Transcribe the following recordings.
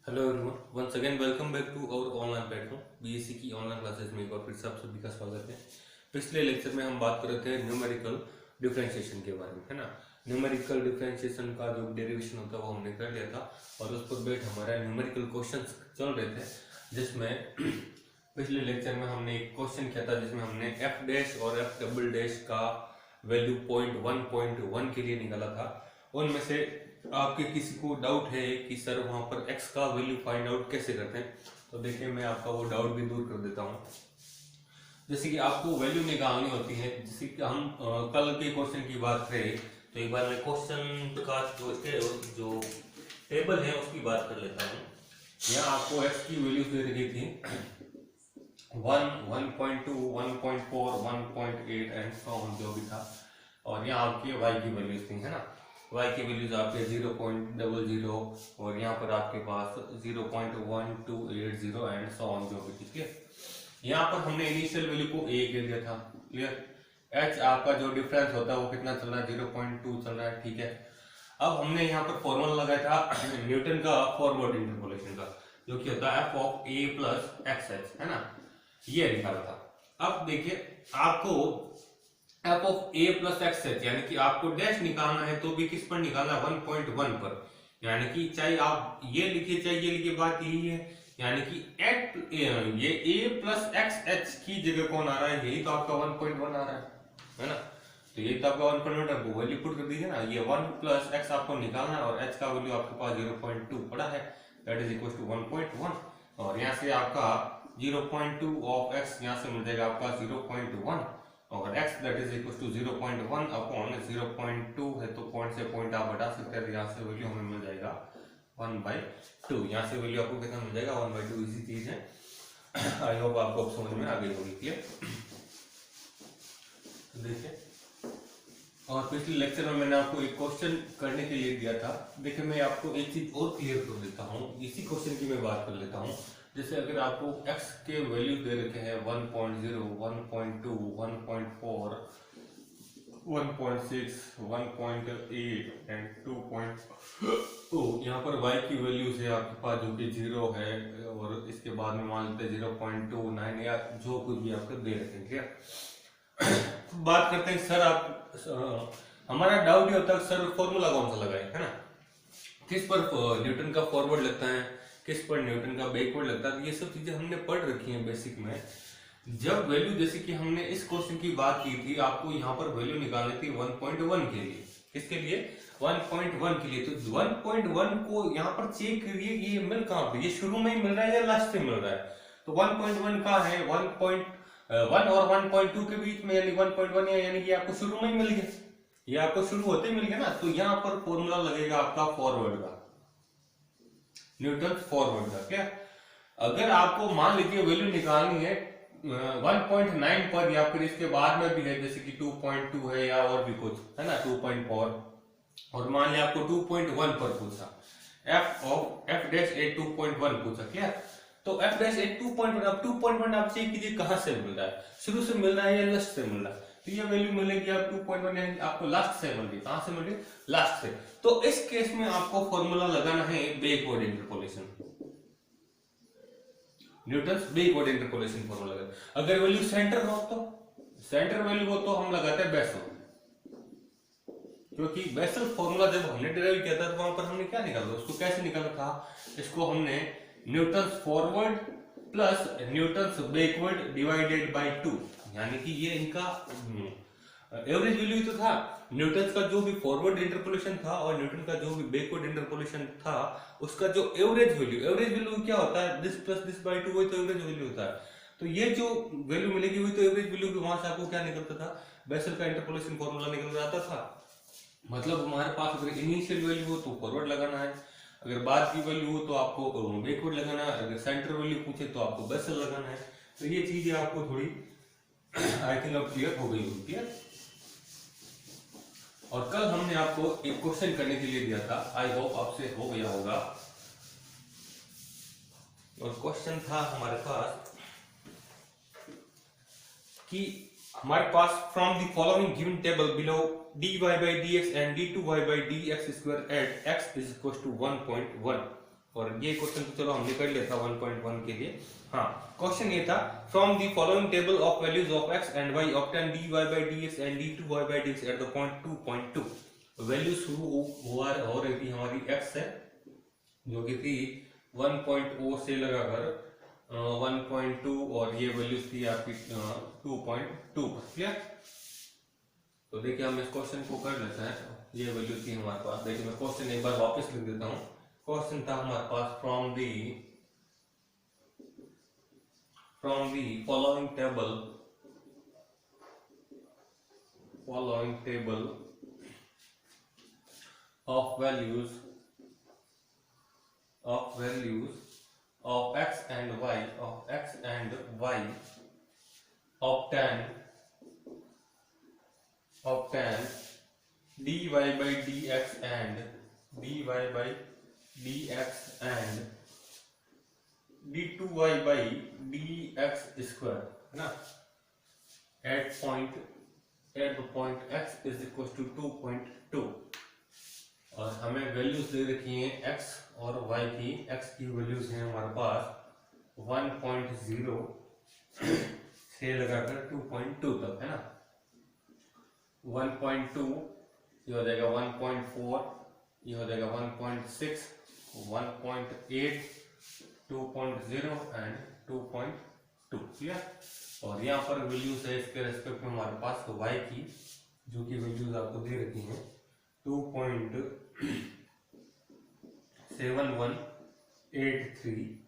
Hello everyone, once again welcome back to our online platform BSc की online classes में एक बार फिर से आप सभी का स्वागत है। पिछले लेक्चर में हम बात कर रहे थे न्यूमेरिकल डिफरेंशिएशन के बारे में, है ना। न्यूमेरिकल डिफरेंशिएशन का जो डेरिवेशन होता है वो हमने कर लिया था और उस पर बेट हमारा न्यूमेरिकल क्वेश्चंस चल रहे थे, जिसमें पिछले लेक्चर में हमने एक क्वेश्चन किया था जिसमें हमने एफ डैश और एफ डबल डैश का वैल्यू पॉइंट 1 के लिए निकाला था। उनमें से आपके किसी को डाउट है कि सर वहां पर x का वैल्यू फाइंड आउट कैसे करते हैं, तो देखिए मैं आपका वो डाउट भी दूर कर देता हूँ। जैसे कि आपको वैल्यू निकालनी होती है, जैसे कि हम कल के क्वेश्चन की बात करें तो एक बार मैं क्वेश्चन का जो टेबल है उसकी बात कर लेता हूँ। यहाँ आपको x की वैल्यू दे रखी थी 1, 1.2, 1.4, 1.8 एंड सो ऑन जो भी था, और यहाँ आपकी y की वैल्यूज थी, है ना। y की वैल्यूज आपके 0.00 और यहाँ पर आपके पास 0.1280 एंड सो ऑन जो भी, ठीक है। यहाँ पर हमने इनिशियल वैल्यू को a के दिया था, क्लियर। h आपका जो डिफरेंस होता है वो कितना चल रहा है, 0.2 चल रहा है, ठीक है। अब हमने यहाँ पर फॉर्मूला लगाया था न्यूटन का फॉरवर्ड इंटरपोलेशन का, जो कि होता है f of a plus xh, है ना, ये निकाला था। अब देखिए आपको f of a plus xh यानी कि आपको डैश निकालना है तो भी किस पर निकालना है, 1.1 पर, यानी कि चाहे आप ये लिखिए चाहे ये लिखिए, बात यही है। यानी कि ये a प्लस xh की जगह कौन आ रहा है, यही तो आपका 1.1 आ रहा है ना। तो ये तो आपका 1.1 है, वैल्यू पुट कर दीजिए ना। ये 1 प्लस x आपको निकालना है और h का वैल्यू आपके पास 0.2 पड़ा है, दैट इज इक्वल टू 1.1। और यहाँ से आपका 0.2 ऑफ x यहाँ से मिल जाएगा आपका 0.1 और x that is equal to 0.1 upon 0.2 है, तो पॉइंट से पॉइंट आप हटा सकते हैं, यहाँ से वैल्यू हमें मिल जाएगा 1/2। यहाँ से वैल्यू आपको कितना मिल जाएगा, 1/2। इसी चीज है, आई होप आपको समझ में आ गई होगी, क्लियर। देखिए, और पिछले लेक्चर में मैंने आपको एक क्वेश्चन करने के लिए दिया था। देखिए मैं आपको एक चीज और क्लियर कर देता हूँ, इसी क्वेश्चन की मैं बात कर लेता हूँ। जैसे अगर आपको x के वैल्यू दे रखे हैं 1.0, 1.2, 1.4, 1.6, 1.8 एंड 2. यहाँ पर y की वैल्यूज है आपके पास जो कि 0 है, और इसके बाद में मान लेते हैं 0.29 या जो कुछ भी आपको दे रखे हैं, क्या। बात करते हैं सर, आप हमारा डाउट ये होता है सर फॉर्मूला कौन सा लगाए, है ना, किस पर न्यूटन का फॉरवर्ड लगता है, किस पर न्यूटन का बैकवर्ड लगता है। तो ये सब चीजें हमने पढ़ रखी हैं बेसिक में। जब वैल्यू, जैसे कि हमने इस क्वेश्चन की बात की थी, आपको यहाँ पर वैल्यू निकालनी थी 1.1 के लिए, किसके लिए, 1.1 के लिए। तो 1.1 को यहाँ पर चेक करिए कि ये मिल कहाँ पे, ये शुरू में ही मिल रहा है या लास्ट में मिल रहा है। तो 1.1 कहाँ है, 1.1 और 1.2 के बीच में, यानी 1.1 है, यानी कि आपको शुरू में ही मिल गया, ये आपको शुरू होते ही मिल गया ना। तो यहाँ पर फॉर्मूला लगेगा आपका फॉरवर्ड का, न्यूटन फॉरवर्ड का, क्या। अगर आपको मान लीजिए वैल्यू निकालनी है 1.9 पर या फिर इसके बाद में भी है, जैसे कि 2.2 है या और भी कुछ है ना, 2.4, और मान लिया आपको 2.1 पर पूछा, f डैश ए 2.1 पूछा, क्या। तो f डैश ए 2.1, अब 2.1 आप चेक कीजिए कहां से मिल रहा है, शुरू से मिल रहा है या लास्ट से मिल रहा है। तो ये वैल्यू मिलेगी आप 2.1 आपको लास्ट से मिल रही, कहां से मिल रही, लास्ट से। तो इस केस में आपको फॉर्मूला लगाना है backward interpolation, Newton's backward interpolation formula लगाना। अगर वैल्यू सेंटर हो तो, सेंटर वैल्यू हो तो हम लगाते हैं बेसल, क्योंकि बेसल फॉर्मूला जब हमने डिराइव किया था तो वहां पर हमने क्या निकाला, उसको कैसे निकाला था, इसको हमने Newton's forward plus Newton's backward divided by 2, यानी कि ये इनका एवरेज वैल्यू तो था। न्यूटन का जो भी फॉरवर्ड इंटरपोलेशन था और न्यूटन का जो भी बैकवर्ड इंटरपोलेशन था, उसका जो एवरेज वैल्यू क्या होता है, दिस प्लस दिस बाय 2, वही तो एवरेज वैल्यू होता है। तो ये जो वैल्यू मिलेगी वही तो एवरेज वैल्यू, वहां से आपको क्या निकलता था, बेसल का इंटरपोलेशन फॉर्मूला निकल जाता था। मतलब हमारे पास अगर इनिशियल वैल्यू हो तो फॉरवर्ड लगाना है, अगर बाद की वैल्यू हो तो आपको बैकवर्ड लगाना है, अगर सेंटर वैल्यू पूछे तो आपको बेसल लगाना है। तो ये चीजें आपको थोड़ी आई थिंक अब क्लियर हो गई होगी, क्लियर। और कल हमने आपको एक क्वेश्चन करने के लिए दिया था, आई होप आपसे हो गया होगा। और क्वेश्चन था हमारे पास कि हमारे पास from the following given table below dy by dx and d2y by dx square at x is equal to 1.1, और ये क्वेश्चन तो चलो हमने कर लिया था 1.1 के लिए। हाँ, क्वेश्चन ये था from the following table of values of x and y obtain dy by dx and dy by dx at the point 2.2। Value शुरू हो रही थी हमारी x है जो कि थी 1.0 से लगाकर 1.2 और ये वैल्यू थी आपकी 2.2 पर। क्लियर? तो देखिए हम इस क्वेश्चन को कर लेते हैं। ये वैल्यू थी हमारे पास। देखिए मैं क्वेश्चन एक बार वापस लिख देता हूँ। क्वेश्चन था हमारे पास from the following table of values of x and y obtain dy by dx and d2y by dx square है ना, at the point x is equal to 2.2 और हमें वैल्यूज दे रखी हैं x और y की। x की वैल्यूज हैं हमारे पास 1.0 से लगाकर 2.2 तक है ना। 1.2 ये हो जाएगा 1.4, ये हो जाएगा 1.6, 1.8, 2.0 एंड 2.2। क्लियर? और यहाँ पर वैल्यूज है इसके रेस्पेक्ट में हमारे पास y की, जो कि वैल्यूज आपको दे रखी हैं 2.7183,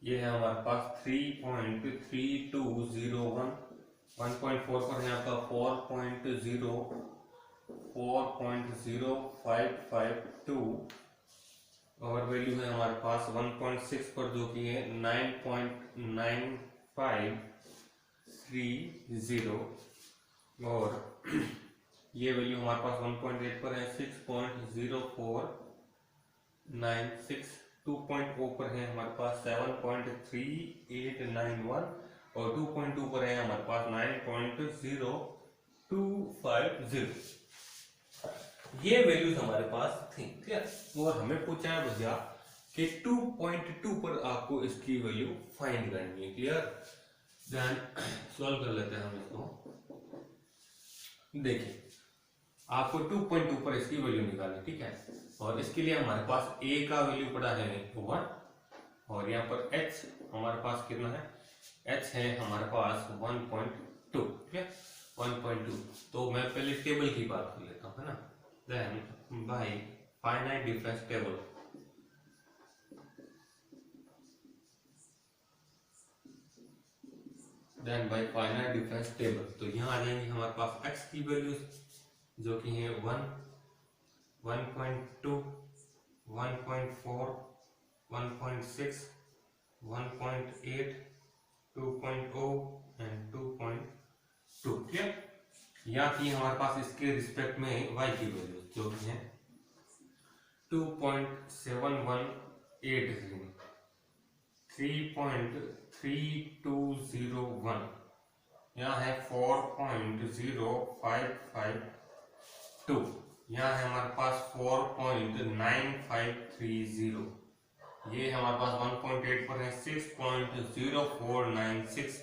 ये है हमारे पास 3.3201, 1.4 पर है आपका 4.0552 और वैल्यू है हमारे पास 1.6 पर जो कि है 9.9530 और ये वैल्यू हमारे पास 1.8 पर है 6.0496, 2.0 पर है हमारे पास 7.3891 और 2.2 पर है हमारे पास 9.0250। ये वैल्यूज हमारे पास थी। क्लियर? और हमें पूछा है भैया कि 2.2 पर आपको इसकी वैल्यू फाइंड करनी है। क्लियर? देन सॉल्व कर लेते हैं हम इसको। देखिए आपको 2.2 पर इसकी वैल्यू निकालनी, ठीक है। और इसके लिए हमारे पास a का वैल्यू पड़ा है 1 और यहाँ पर h हमारे पास कितना है, h है हमारे पास 1.2। ठीक है, 1.2। तो मैं पहले टेबल की बात कर लेता हूँ, है ना। Then by finite difference table, तो यहाँ आ जाएंगे हमारे पास x की वैल्यू जो कि है 1, 1.2, 1.4, 1.6, 1.8, 2.0 एंड 2.2। क्लियर? यहाँ की हमारे पास इसके रिस्पेक्ट में y की वैल्यू जो कि है 2.7183, 3.3201, यहाँ है 4.0552, यहाँ है हमारे पास 4.9530, ये है हमारे पास 1.8 पर है 6.0496,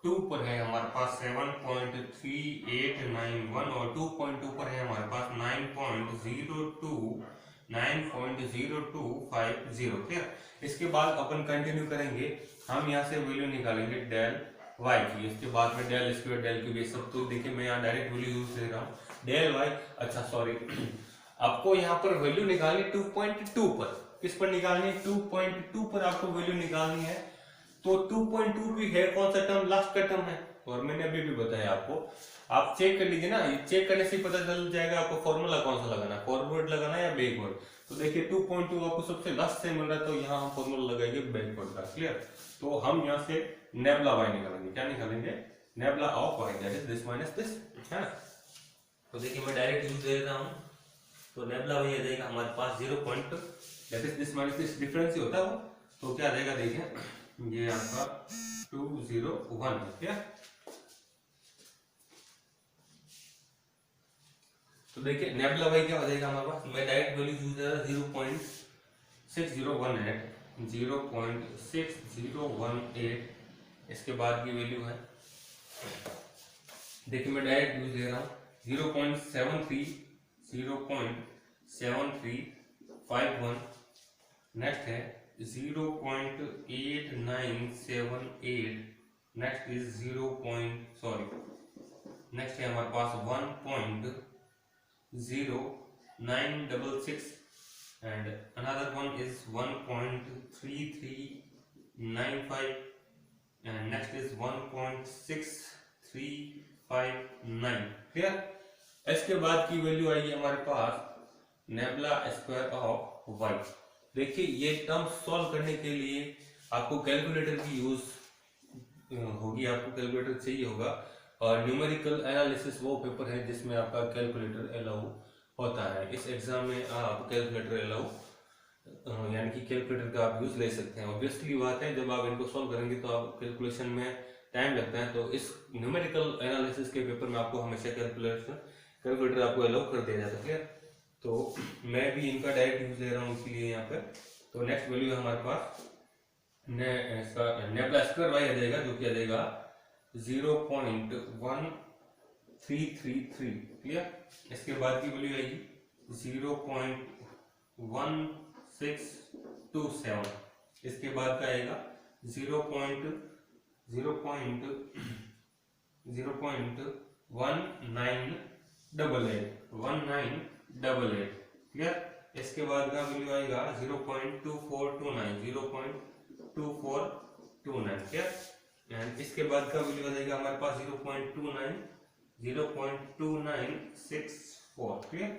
2 पर है हमारे पास 7.3891 और 2.2 पर है हमारे पास 9.0250। क्लियर? इसके बाद अपन कंटिन्यू करेंगे, हम यहाँ से वैल्यू निकालेंगे डेल y की, इसके बाद में डेल स्क्वायर, डेल क्यूब, ये सब। तो देखिए मैं यहाँ डायरेक्ट वैल्यू यूज दे रहा हूँ डेल y। अच्छा सॉरी, आपको यहाँ पर वैल्यू निकालनी 2.2 पर। किस पर निकालनी है? 2.2 पर आपको वैल्यू निकालनी है। तो 2.2 भी है कौन सा टर्म? लास्ट का टर्म है। और मैंने अभी भी बताया आपको, आप चेक कर लीजिए ना, चेक करने से पता चल जाएगा आपको फॉर्मूला कौन सा लगाना है, फॉरवर्ड लगाना है या बैकवर्ड। तो देखिए 2.2 आपको सबसे लास्ट से मिल रहा है, तो यहाँ हम फॉर्मूला लगाएंगे बैकवर्ड का। क्लियर? तो हम यहाँ से नेबुला y निकालेंगे। क्या निकालेंगे? Nebula of y, that is this minus this, है ना। तो देखिए मैं डायरेक्ट यूज दे देता हूँ, तो नेबुला y आ जाएगा हमारे पास 0. That is this minus this, difference ही होता है वो। तो क्या आ जाएगा देखिए, ये आपका 201 है। क्या? तो देखिए नेबुला y क्या हो जाएगा हमारे पास, मैं डायरेक्ट वैल्यू यूज कर रहा 0.6 6018 0.6018 इसके बाद की वैल्यू है। देखिए मैं डायरेक्ट यूज ले रहा हूँ 0.7351। नेक्स्ट है 0.8978। नेक्स्ट इज नेक्स्ट है हमारे पास 1.0966 and another one is 1.3395 and next is 1.6359। Clear. इसके बाद की वैल्यू आएगी हमारे पास नेबुला स्क्वायर ऑफ वाई। देखिए ये टर्म सॉल्व करने के लिए आपको कैलकुलेटर की यूज होगी, आपको कैलकुलेटर चाहिए होगा। और न्यूमेरिकल एनालिसिस वो पेपर है जिसमें आपका कैलकुलेटर अलाउ होता है। इस एग्जाम में आप कैलकुलेटर अलाउ यानी कि कैलकुलेटर का आप यूज ले सकते हैं। ऑब्वियसली बात है जब आप इनको सॉल्व करेंगे तो आप कैलकुलेशन में टाइम लगता है, तो इस न्यूमेरिकल एनालिसिस के पेपर में आपको हमेशा कैलकुलेटर आपको अलाउ कर दिया जाता है। तो मैं भी इनका डायरेक्ट यूज ले रहा हूँ इसलिए यहाँ पे। तो नेक्स्ट वैल्यू है हमारे पास नेबुला स्क्वायर वाई आ जाएगा जो कि आ जाएगा 0.1333। क्लियर। इसके बाद की वैल्यू आएगी 0.1627। इसके बाद का आएगा 0.1988। क्लियर। इसके बाद का वैल्यू आएगा 0.2429। क्लियर। एंड इसके बाद का वैल्यू आ जाएगा हमारे पास 0.2964। क्लियर।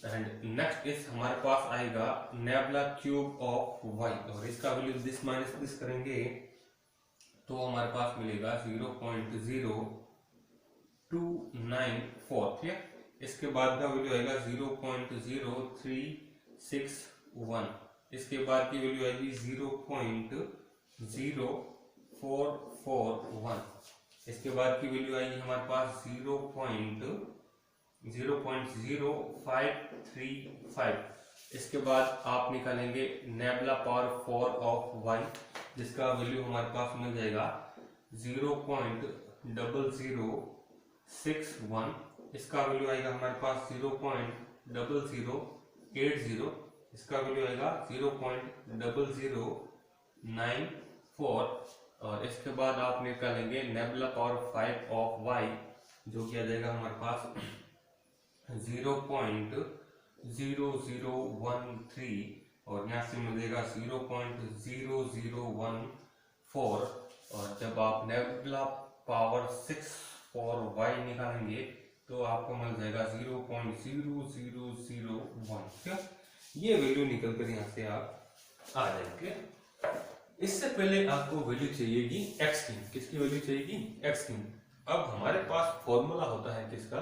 एंड नेक्स्ट इज हमारे पास आएगा नेबुला क्यूब ऑफ वाई और इसका वैल्यू दिस माइनस दिस करेंगे तो हमारे पास मिलेगा 0.0294। क्लियर। इसके बाद का वैल्यू आएगा 0.0361। इसके बाद की वैल्यू आएगी 0.0441। इसके बाद की वैल्यू आएगी हमारे पास 0.0535। इसके बाद आप निकालेंगे नेबुला पावर 4 ऑफ वाई जिसका वैल्यू हमारे पास मिल जाएगा 0.0061। इसका वैल्यू आएगा हमारे पास 0.0080। इसका वैल्यू आएगा 0.0094 और इसके बाद आप निकालेंगे नेबुला पावर 5 ऑफ वाई जो कि आ जाएगा हमारे पास 0.0013 और यहाँ से मिलेगा 0.0014 और जब आप नेबुला पावर 6 और वाई निकालेंगे तो आपको मिल जाएगा 0.0001। क्या ये वैल्यू निकल कर यहाँ से आप आ जाएंगे। इससे पहले आपको वैल्यू चाहिएगी एक्स की। किसकी वैल्यू चाहिएगी? एक्स की। अब हमारे पास फॉर्मूला होता है किसका?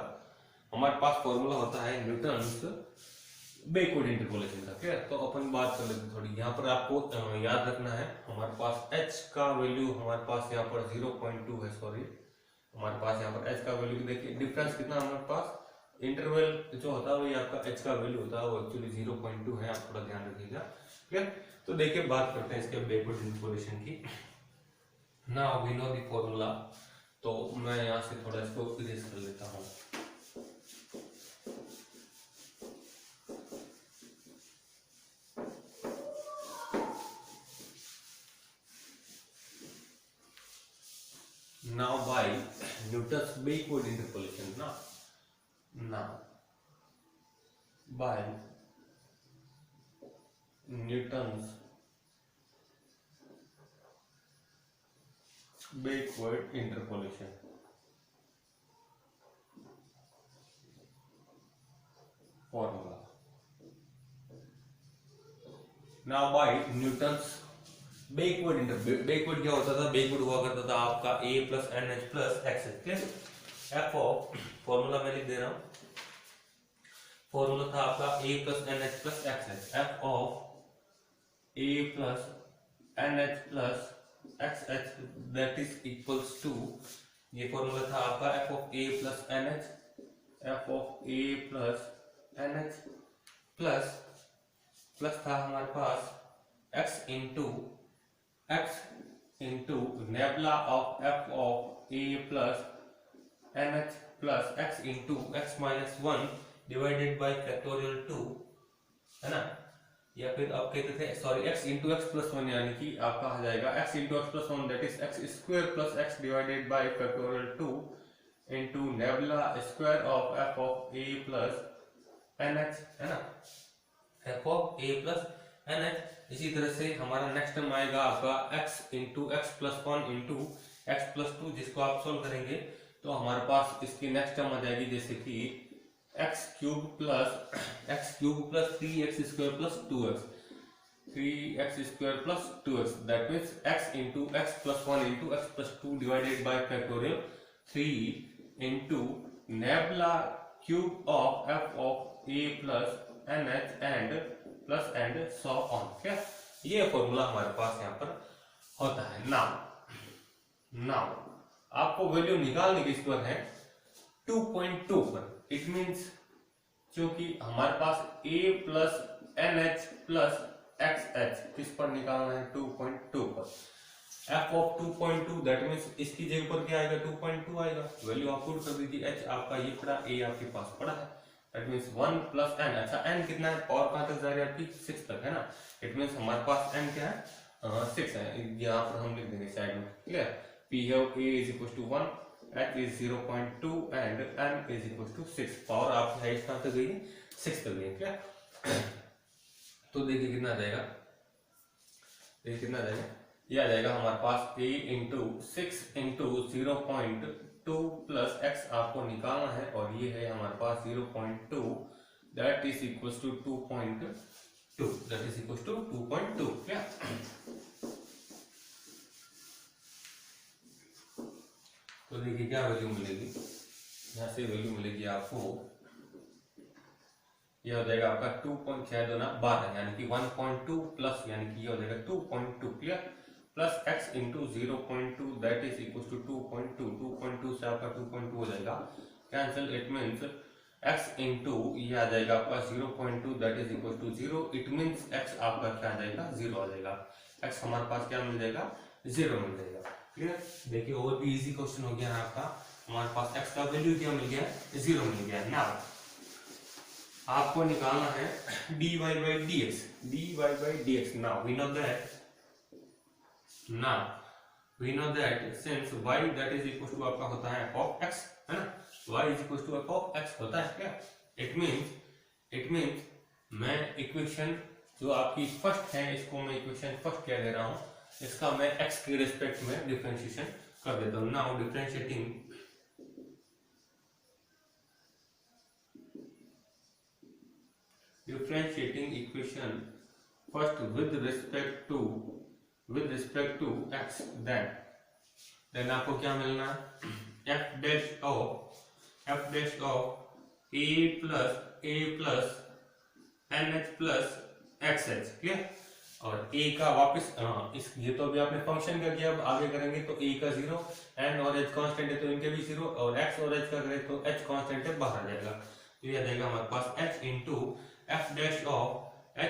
हमारे पास फॉर्मूला होता है न्यूटन्स बैकवर्ड इंटरपोलेशन का। क्या तो अपन बात कर लेते हैं थोड़ी। यहाँ पर आपको याद रखना है हमारे पास h का वैल्यू हमारे पास यहाँ पर 0.2 है। सॉरी हमारे पास यहाँ पर h का वैल्यू देखिए डिफरेंस कितना हमारे पास इंटरवल जो होता है वो आपका h का वैल्यू होता है वो एक्चुअली 0.2 है। आप थोड़ा ध्यान रखिएगा। क्लियर। तो देखिए बात करते हैं इसके बैकवर्ड इंटरपोलेशन की। Now we know the formula. तो मैं यहाँ से थोड़ा इसको इरेज कर लेता हूँ। Now by Newton's backward interpolation, now by Newton's backward interpolation, formula. Now by Newton's backward क्या होता था? बैकवर्ड हुआ करता था आपका a plus N H plus X H. F of formula मैं लिख दे रहा हूं। फॉर्मूला था आपका a plus N H plus X H. F of a plus N H plus X H that is equals to, ये formula था आपका F of a plus N H, F of a plus N H plus plus था हमारे पास x into nebula of f of a plus nh plus x into x minus 1 divided by factorial 2, है ना, या फिर आप कहते थे sorry x into X plus 1, यानी कि आपका आ जाएगा x into X plus 1 that is x square plus x divided by factorial 2 into nebula square of f of a plus nh, है ना, f of a plus nh। इसी तरह से हमारा नेक्स्ट टर्म आएगा आपका x into X plus 1 into X plus 2, जिसको आप सोल्व करेंगे तो हमारे पास इसकी नेक्स्ट टर्म आ जाएगी जैसे कि x cube plus 3x square plus 2x that means x into X plus 1 into X plus 2 divided by factorial 3 into nebula cube of f of a plus nh and plus and so on. क्या ये formula हमारे पास यहाँ पर होता है। Now आपको value निकालने की इस पर है 2.2 पर। इट मींस क्योंकि हमारे पास a plus nh plus xh किस पर निकालना है 2.2 पर। f ऑफ 2.2 दैट मींस इसकी जगह पर क्या आएगा 2.2 आएगा। वैल्यू आप पुट कर दीजिए। h आपका ये पड़ा, a आपके पास पड़ा है, दैट मींस 1 प्लस n। अच्छा n कितना है, और कहां तक जा रही है आपकी 6 तक, है ना। इट मींस हमारे पास n क्या है 6 है। यहाँ पर हम लिख देंगे साइड में, clear. p have a is equal to 1, h is 0.2 and n is equal to 6। Power आपकी हाइट कहां तक गई है 6 तक गई, क्लियर। तो देखिए कितना आ जाएगा, ये आ जाएगा हमारे पास a into 6 into 0.2 plus x आपको निकालना है, और ये है हमारे पास 0.2 that is equal to 2.2, that is equal to 2.2। क्या तो देखिए क्या वैल्यू मिलेगी, यहाँ से वैल्यू मिलेगी आपको, ये हो जाएगा आपका 2.12 यानी कि 1.2 प्लस यानी कि ये हो जाएगा 2.2, clear, plus x into 0.2 that is equal to 2.2 से आपका 2.2 हो जाएगा cancel. It means x into ये आ जाएगा आपका 0.2 that is equal to 0। It means x आपका क्या आ जाएगा 0 आ जाएगा। x हमारे पास क्या मिल जाएगा 0 मिल जाएगा, क्लियर। देखिए और भी इजी क्वेश्चन हो गया आपका। हमारे पास x का वैल्यू क्या मिल गया 0 मिल गया। नाउ आपको निकालना है dy by dx। Now we know that since y that is equal to आपका होता है f of x, है ना, y is equal to f of x होता है क्या। it means मैं इक्वेशन जो आपकी फर्स्ट है इसको मैं इक्वेशन फर्स्ट क्या दे रहा हूँ, इसका मैं x के रिस्पेक्ट में डिफरेंशिएशन कर देता हूँ। Now differentiating equation first with respect to x, then आपको क्या मिलना है f dash of a plus nh plus xh, clear. और a का वापस इस ये तो अभी आपने फंक्शन का किया, अब आगे करेंगे तो a का 0, n और h कांस्टेंट है तो इनके भी 0, और x और h का करें तो h कांस्टेंट है बाहर आ जाएगा। तो ये आ जाएगा हमारे पास h into f dash of a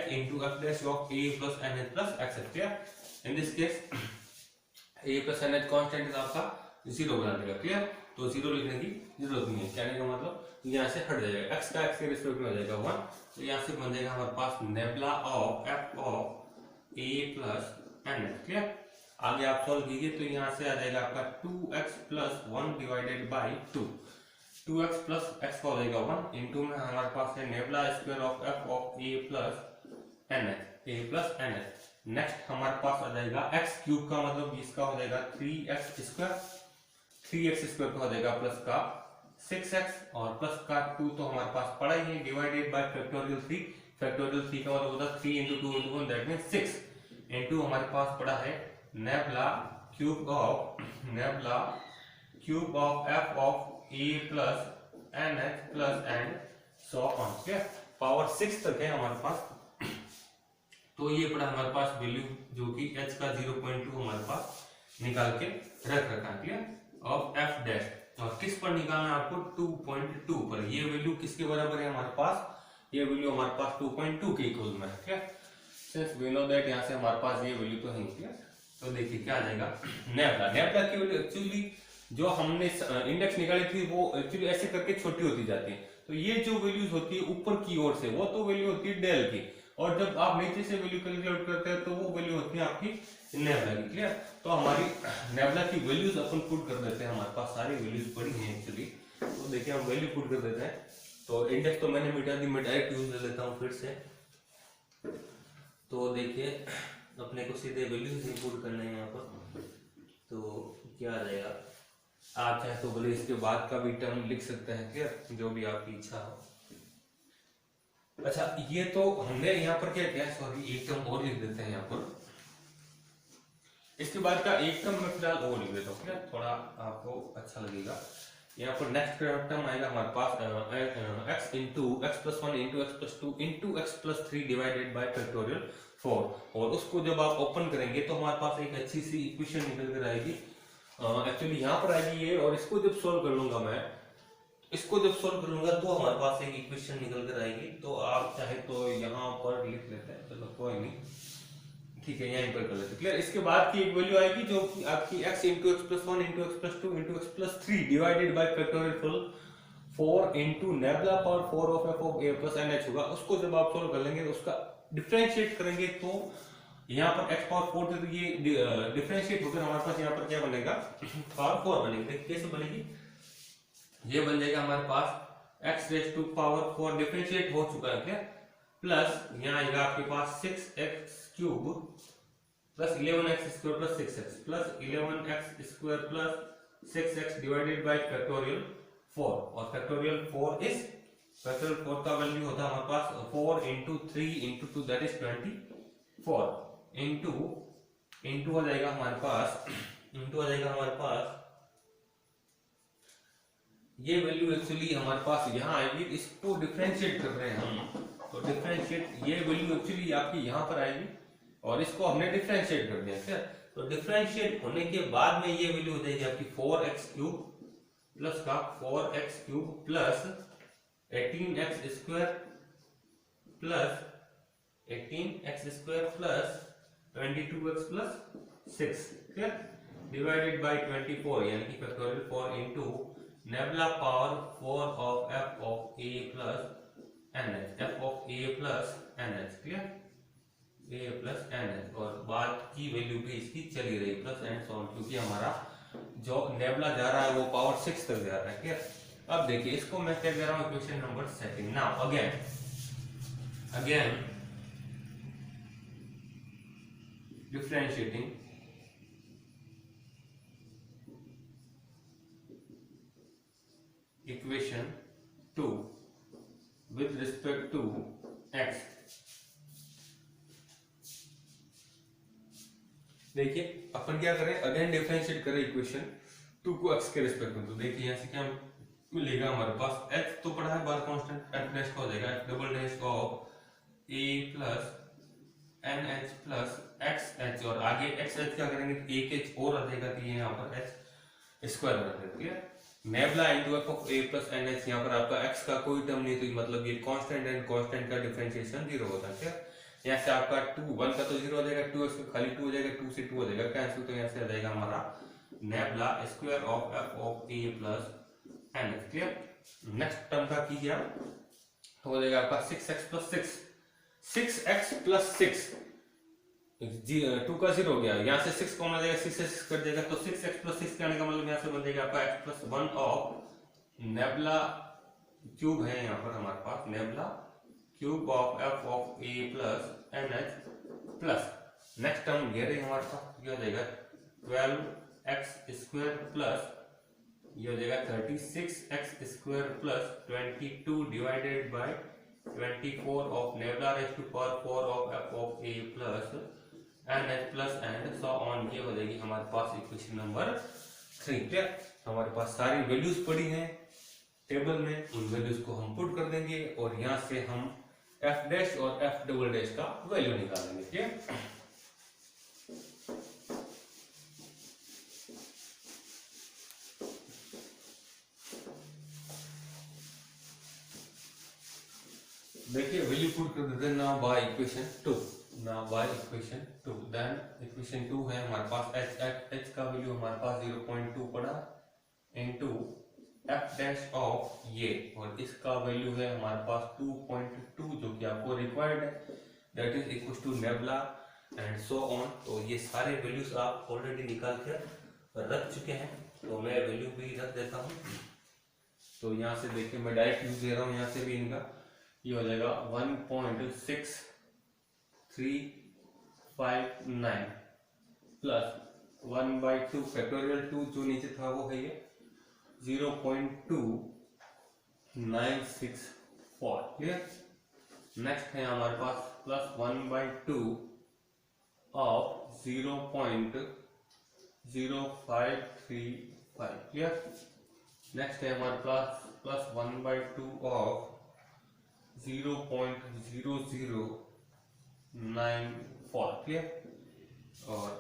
plus nh plus xh, clear. In this case a plus nh constant आपका 0 बना देगा, क्लियर। तो 0 लिखने की जरूरत नहीं है, कहने का मतलब यहाँ से हट जाएगा, x का x के रिस्पेक्ट में हो जाएगा 1, तो यहाँ से बन जाएगा हमारे पास nabla of f of a plus nh, clear. आगे आप सॉल्व कीजिए तो यहाँ से आ जाएगा आपका 2x plus 1 divided by 2x plus x का हो जाएगा 1 इंटू में हमारे पास है nebula square of f of a plus nh। Next हमारे पास आ जाएगा x क्यूब का मतलब इसका हो जाएगा 3x स्क्वायर का हो जाएगा प्लस का 6x और प्लस का 2 तो हमारे पास पड़ा ही है डिवाइडेड बाय फैक्टोरियल 3 का मतलब होता है 3 into 2 into 1 that means 6 into हमारे पास पड़ा है nebula cube of f of a plus nh plus and so on, clear. Power 6 तक है हमारे पास। तो ये पड़ा हमारे पास वैल्यू जो कि h का 0.2 हमारे पास निकाल के रख रखा है, क्लियर, ऑफ f डैश। और किस पर निकालना है आपको 2.2 पर। ये वैल्यू किसके बराबर है हमारे पास, ये वैल्यू हमारे पास 2.2 के इक्वल में है, ठीक है। सिंस वी नो दैट यहाँ से हमारे पास ये वैल्यू तो है क्लियर। तो देखिए क्या आ जाएगा, नेबला, नेबला की वैल्यू एक्चुअली जो हमने इंडेक्स निकाली थी वो एक्चुअली ऐसे करके छोटी होती जाती है। तो ये जो वैल्यूज होती है ऊपर की ओर से वो तो वैल्यू होती है डेल की, और जब आप नीचे से वैल्यू कैलकुलेट करते हैं तो वो वैल्यू होती है आपकी नेबला की क्लियर। तो हमारी नेबला की वैल्यूज अपन पुट कर देते हैं, हमारे पास सारी वैल्यूज पड़ी हैं एक्चुअली। तो देखिए हम वैल्यू पुट कर देते हैं। तो इंडेक्स तो मैंने मिटा दी, मैं डायरेक्ट यूज ले लेता हूँ फिर से। तो देखिए अपने को सीधे वैल्यूज इनपुट करना है यहाँ पर। तो क्या आ जाएगा, आप चाहे तो बोले इसके बाद का भी टर्म लिख सकते हैं क्लियर, जो भी आपकी इच्छा हो। अच्छा ये तो हमने यहाँ पर क्या किया, सॉरी एक टर्म और लिख देते हैं यहाँ पर। इसके बाद का एक टर्म मैं फिलहाल और लिख देता हूँ क्लियर, थोड़ा आपको अच्छा लगेगा। यहाँ पर नेक्स्ट टर्म आएगा हमारे पास x into X plus 1 into X plus 2 into X plus 3 divided by factorial 4। और उसको जब आप ओपन करेंगे तो हमारे पास एक अच्छी सी इक्वेशन निकल कर आएगी। एक्चुअली यहाँ पर आएगी ये, और इसको जब सोल्व कर लूंगा मैं, इसको जब सोल्व कर लूंगा तो हमारे पास एक इक्वेशन निकल कर आएगी। तो आप चाहे तो यहाँ पर लिख लेते हैं, चलो कोई नहीं, ठीक है यहीं पर कर लेते हैं क्लियर। इसके बाद की एक वैल्यू आएगी जो कि आपकी x into X plus 1 into X plus 2 into X plus 3 divided by factorial 4 into nabla power 4 of F of A plus N H होगा। उसको जब आप सोल्व कर लेंगे उसका डिफरेंशिएट करेंगे तो यहाँ पर x पावर 4 तो ये डिफरेंशिएट होकर हमारे पास यहाँ पर क्या बनेगा, पावर 4 बनेगी। कैसे बनेगी, ये बन जाएगा हमारे पास x raise to power 4 differentiate हो चुका है क्या, प्लस यहाँ आएगा आपके पास 6x cube plus 11x square plus 6x plus 11x square plus 6x divided by factorial 4। और फैक्टोरियल 4 इज, फैक्टोरियल 4 का वैल्यू होता है हमारे पास 4 into 3 into 2 that is 24 into हो जाएगा हमारे पास, इंटू हो जाएगा हमारे पास ये वैल्यू एक्चुअली हमारे पास यहाँ आएगी। इसको डिफरेंशिएट कर रहे हैं हम, तो डिफरेंशिएट ये वैल्यू एक्चुअली आपकी यहाँ पर आएगी और इसको हमने डिफरेंशिएट कर दिया क्या। तो डिफरेंशिएट होने के बाद में ये वैल्यू हो जाएगी आपकी 4x क्यूब प्लस का 4x cube plus 18x square plus 18x square plus 22x plus 6 clear divided by 24 यानी कि factorial 4 into nabla power 4 of f of a plus nh, f of a plus nh clear, a plus nh। और बाद की value भी इसकी चली रही plus and so on, क्योंकि हमारा जो नेबला जा रहा है वो पावर 6 तक जा रहा है क्लियर। अब देखिए इसको मैं क्या कह रहा हूँ, equation number 2। Now again differentiating equation 2 with respect to x। देखिए अपन क्या करें, अगेन डिफरेंशिएट करें इक्वेशन 2 को x के रिस्पेक्ट में। तो देखिए यहाँ से क्या मिलेगा हमारे पास, x तो पड़ा है बार कांस्टेंट, f डैश का हो जाएगा f double dash of a plus nh plus xh, और आगे xh क्या करेंगे एक h और आ जाएगा, तो यहाँ पर h स्क्वायर बना देते हैं। Nabla into F of A plus N H, यहाँ पर आपका x का कोई टर्म नहीं, तो मतलब ये कांस्टेंट एंड कांस्टेंट का डिफरेंशिएशन 0 होता है क्या। यहाँ से आपका 2 1 का तो 0 हो जाएगा, 2 x खाली 2 हो जाएगा, 2 से 2 हो जाएगा कैंसिल, तो यहाँ से आ जाएगा हमारा nabla square of F of A plus N H clear. Next term का कीजिए आप, तो हो जाएगा आपका 6x प्लस 6 प्लस 6 2 का 0 हो गया, यहाँ से 6 कॉमन आ जाएगा, 6 कट जाएगा, तो 6x प्लस 6 आने का मतलब यहाँ से बन जाएगा आपका x plus 1 of nabla cube है यहाँ पर हमारे पास, nabla cube of f of a plus nh plus next term ये रही हमारे पास, क्या हो जाएगा 12x स्क्वायर प्लस ये हो जाएगा 36x square plus 22 divided by 24 of nabla raise to power 4 of f of a plus N H plus and so on. ये हो जाएगी हमारे पास इक्वेशन नंबर 3 क्लियर। हमारे पास सारी वैल्यूज पड़ी हैं टेबल में, उन वैल्यूज को हम पुट कर देंगे और यहाँ से हम f डैश और f डबल डैश का वैल्यू निकालेंगे ठीक है। देखिए वैल्यू पुट कर देते हैं ना बाय इक्वेशन 2, ना बाय इक्वेशन 2। देन इक्वेशन 2 है हमारे पास h का वैल्यू हमारे पास 0.2 पड़ा इनटू f डैश ऑफ ये, और इसका वैल्यू है हमारे पास 2.2 जो कि आपको रिक्वायर्ड है, that is equal to nabla and so on. तो ये सारे वैल्यूज आप ऑलरेडी निकाल कर रख चुके हैं, तो मैं वैल्यू भी रख देता हूँ। तो यहाँ से देखिए मैं डायरेक्ट यूज दे रहा हूँ, यहाँ से भी इनका ये हो जाएगा 1.6359 प्लस 1/2 फैक्टोरियल 2 जो नीचे था वो है ये 0.2964। क्लियर। नेक्स्ट है हमारे पास प्लस 1/2 ऑफ 0.0535। क्लियर। नेक्स्ट है हमारे पास प्लस 1/2 ऑफ 0.0094। क्लियर। और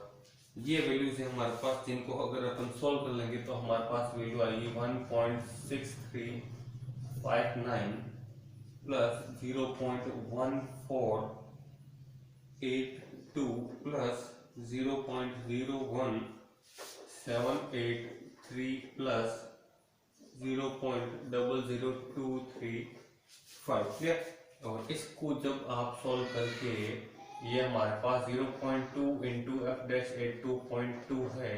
ये वैल्यूज है हमारे पास, जिनको अगर अपन सॉल्व कर लेंगे तो हमारे पास वैल्यू आएगी 1.6359 प्लस 0.1482 प्लस 0.01783 प्लस 0.00235। क्लियर। और इसको जब आप सॉल्व करके ये हमारे पास 0.2 इंटू एफ डैश 2.2 है,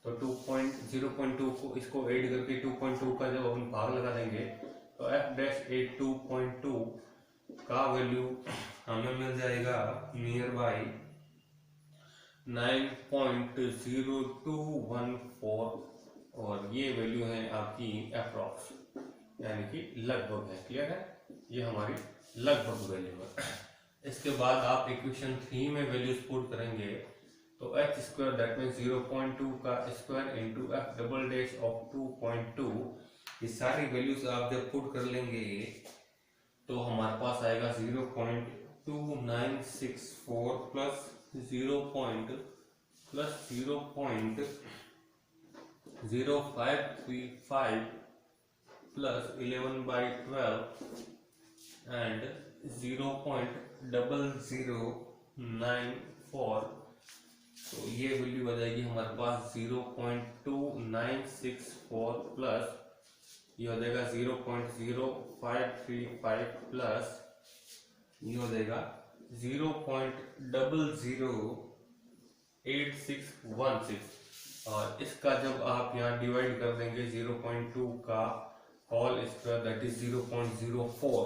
तो 0.2 को इसको ऐड करके 2.2 का जब हम भाग लगा देंगे तो एफ डैश 2.2 का वैल्यू हमें मिल जाएगा नियर बाई 9.0214, और ये वैल्यू है आपकी अप्रॉक्स, यानी कि लगभग है। क्लियर है, ये हमारी लगभग वैल्यू है। इसके बाद आप इक्वेशन 3 में वैल्यूज पुट करेंगे तो एच स्क्वायर दैट मीन्स 0.2 का square into F double dash of 2.2, ये सारी वैल्यूज आप जब पुट कर लेंगे तो हमारे पास आएगा 0.2964 प्लस 0.0535 प्लस 11/12 एंड 0.0094। तो ये वैल्यू आ जाएगी हमारे पास 0.2964 प्लस ये हो जाएगा 0.0535 प्लस ये हो जाएगा 0.008616। और इसका जब आप यहाँ डिवाइड कर देंगे 0.2 का whole square that is 0.04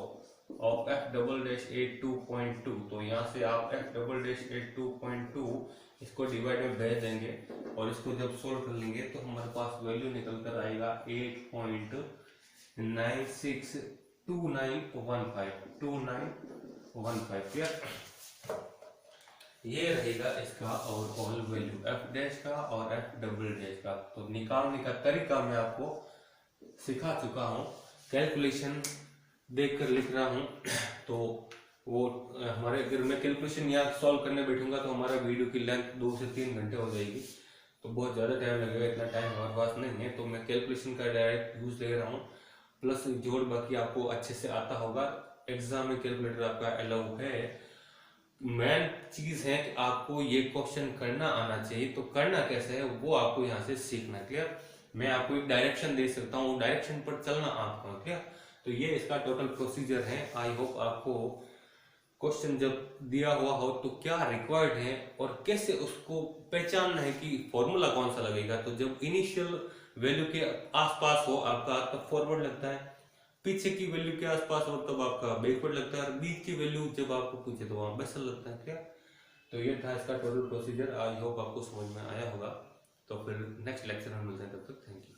of F double dash 2.2, तो यहाँ से आप एफ डबल डैश 2.2 इसको डिवाइड में भेज देंगे और इसको जब सोल्व कर लेंगे तो हमारे पास वैल्यू निकल कर आएगा 8.962915। क्लियर। ये रहेगा इसका ओवरऑल वैल्यू एफ डैश का और एफ डबल डैश का। तो निकालने का तरीका मैं आपको सिखा चुका हूँ, कैलकुलेशन देखकर लिख रहा हूँ। तो वो हमारे अगर मैं कैलकुलेशन यहाँ सॉल्व करने बैठूंगा तो हमारा वीडियो की लेंथ 2 से 3 घंटे हो जाएगी, तो बहुत ज़्यादा टाइम लगेगा, इतना टाइम हमारे पास नहीं है। तो मैं कैलकुलेशन का डायरेक्ट यूज ले रहा हूँ, प्लस जोड़ बाकी आपको अच्छे से आता होगा, एग्जाम में कैलकुलेटर आपका अलाउ है। मेन चीज है कि आपको ये क्वेश्चन करना आना चाहिए, तो करना कैसे है वो आपको यहाँ से सीखना। क्लियर। मैं आपको एक डायरेक्शन दे सकता हूँ, डायरेक्शन पर चलना आपको। क्लियर। तो ये इसका टोटल प्रोसीजर है। आई होप आपको क्वेश्चन जब दिया हुआ हो तो क्या रिक्वायर्ड है और कैसे उसको पहचानना है कि फॉर्मूला कौन सा लगेगा। तो जब इनिशियल वैल्यू के आसपास हो आपका तब फॉरवर्ड लगता है, पीछे की वैल्यू के आसपास हो तब आपका बैकवर्ड लगता है, और बीच की वैल्यू जब आपको पूछे तो वहां बेसल लगता है। क्या तो ये था इसका टोटल प्रोसीजर। आई होप आपको समझ में आया होगा। तो फिर नेक्स्ट लेक्चर में मिलते हैं, तब तक थैंक यू।